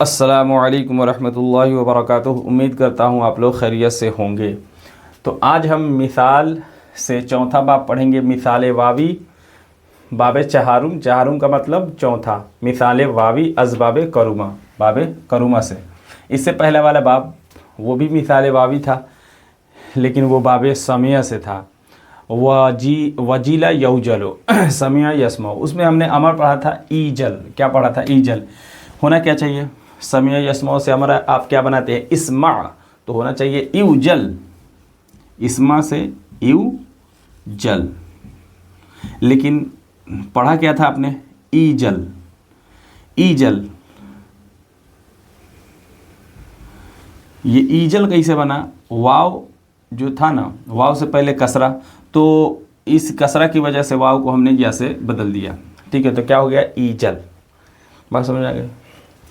السلام علیکم ورحمۃ اللہ وبرکاتہ۔ امید کرتا ہوں آپ لوگ خیریت سے ہوں گے۔ تو آج ہم مثال سے چوتھا باب پڑھیں گے، مثال واوی باب چہارم۔ چہارم کا مطلب چوتھا، مثال واوی از باب کرومہ، باب کرومہ سے۔ اس سے پہلے والا باب وہ بھی مثال واوی تھا، لیکن وہ باب سمیع سے تھا۔ وجیلا یوجلو سمیع یسمع، اس میں ہم نے امر پڑھا تھا ایجل۔ کیا پڑھا تھا؟ ایجل۔ ہونا کیا چاہیے؟ سمیع یسمع سے امر آپ کیا بناتے ہیں؟ اسمع، تو ہونا چاہیے ایوجل۔ اسمع سے ایوجل، لیکن پڑھا کیا تھا آپ نے؟ ایجل۔ ایجل، یہ ایجل کیسے بنا؟ واو جو تھا نا، واو سے پہلے کسرہ، تو اس کسرہ کی وجہ سے واو کو ہم نے یا سے بدل دیا، ٹھیک ہے؟ تو کیا ہو گیا؟ ایجل۔ بات سمجھ آ گئی؟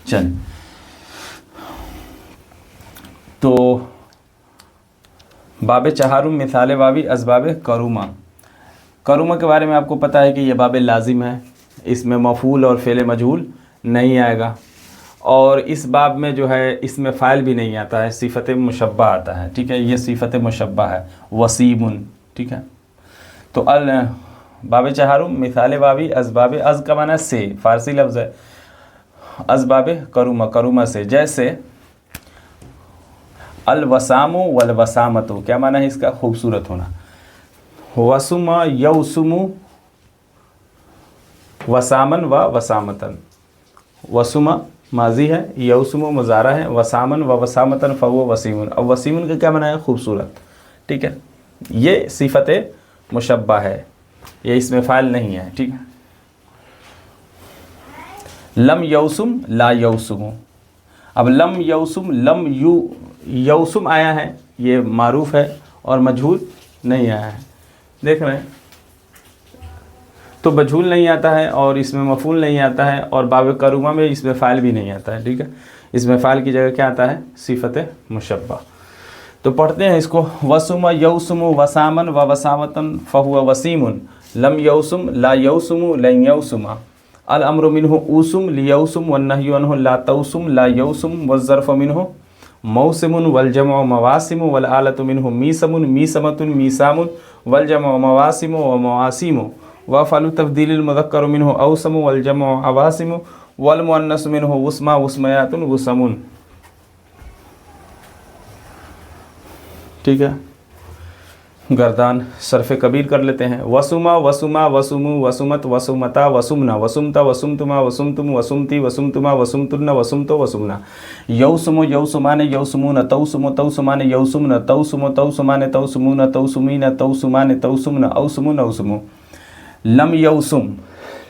چل، تو باب چہارم مثال واوی از باب کرومہ۔ کرومہ کے بارے میں آپ کو پتہ ہے کہ یہ باب لازم ہے، اس میں مفعول اور فعل مجہول نہیں آئے گا، اور اس باب میں جو ہے اس میں فاعل بھی نہیں آتا ہے، صفت مشبہ آتا ہے، ٹھیک ہے؟ یہ صفت مشبہ ہے، وسیم، ٹھیک ہے؟ تو باب چہارم مثال واوی از باب، از کا معنی سے، فارسی لفظ ہے، از باب کرومہ، کرومہ سے۔ جیسے الوسام والوسامت، کیا معنی ہے اس کا؟ خوبصورت ہونا۔ وسم یوسم وسامن و وسامتن، وسم ماضی ہے، یوسم مضارع ہے، وسامن و وسامتن فهو وسیم۔ اب وسیم کا کیا معنی ہے؟ خوبصورت، ٹھیک ہے؟ یہ صفت مشبہ ہے، یہ اس میں فاعل نہیں ہے، ٹھیک ہے؟ لم یوسم لا یوسم، اب لم یوسم، لم یوسم آیا ہے، یہ معروف ہے اور مجہول نہیں آیا ہے، دیکھ رہے ہیں؟ تو مجہول نہیں آتا ہے اور اس میں مفعول نہیں آتا ہے، اور باب کرومہ میں اس میں فاعل بھی نہیں آتا ہے، ٹھیک ہے؟ اس میں فاعل کی جگہ کیا آتا ہے؟ صفت مشبہ۔ تو پڑھتے ہیں اس کو۔ وسم یوسم وسامن و وسامتن فهو وسیم، لم یوسم لا یوسم لن یوسم، الامر منہ اوسم لیوسم والنہی عنہ لا توسم لا یوسم، والظرف منہ موسم والجمع مواسم، والآلۃ منہ میسم میسمۃ میسام، والجمع مواسم ومواسم، وافعل تفضیل المذکر منہ اوسم والجمع عواسم، والمؤنث منہ وسما وسمیات وسم، ٹھیک ہے؟ گردان صرف کبیر کر لیتے ہیں۔ وسما وسما وسمو وسمت وسمتا وسمنا وسمتا وسمتما وسمتم وسمتی وسمتما وسمتن وسمتو وسمنا، یوسم یوسمان یوسمون توسم توسمان یوسمن توسم توسمان توسمون توسمین توسمان توسمن اوسمون اوسمو، لم یوسم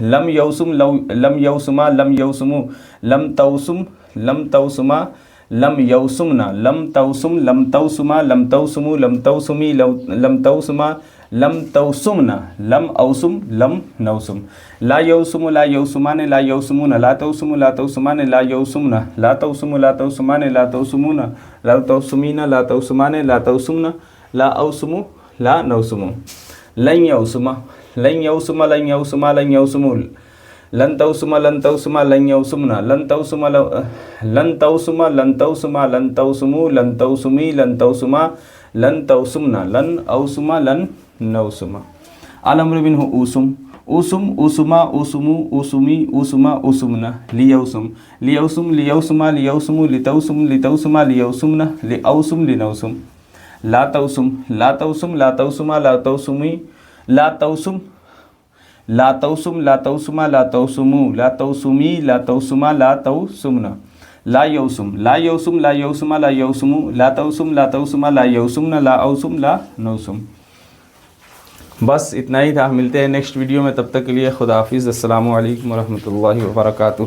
لم یوسم لم یوسما لم یوسمو لم توسم لم توسما لم یوسمنا لم توسم لم توسما لم توسمو لم توسمی لم توسما لم توسمنا لم اوسم لم نوسم، لا یوسم لا یوسمان لا یوسمون لا توسم لا توسمان لا یوسمنا لا توسم لا توسمان لا توسمون لا توسمین لا توسمان لا توسمنا لا اوسم لا نوسم، لن یوسم لن یوسم لن یوسم لن یوسم لن توسم لن توسم لن یوسمنا لن توسم لن توسم لن توسم لن توسمو لن توسمی لن توسما لن توسمنا لن اوسم لن نوسم، الامر منہ اوسم اوسم اوسما اوسمو اوسمی اوسما اوسمنا لیوسم لیوسم لیوسما لیوسمو لتوسم لتوسما لیوسمنا لاوسم لنوسم، لا توسم لا توسم لا توسما لا توسمی لا توسم لا توسم لا توسما لا توسمو لا توسمی لا توسما لا توسمنا، لا یوسم لا یوسم لا یوسما لا یوسمو لا توسم لا توسما لا یوسمنا لا اوسم لا نوسم۔ بس اتنا ہی تھا، ملتے ہیں نیکسٹ ویڈیو میں، تب تک کے لیے خدا حافظ، السلام علیکم ورحمۃ اللہ وبرکاتہ۔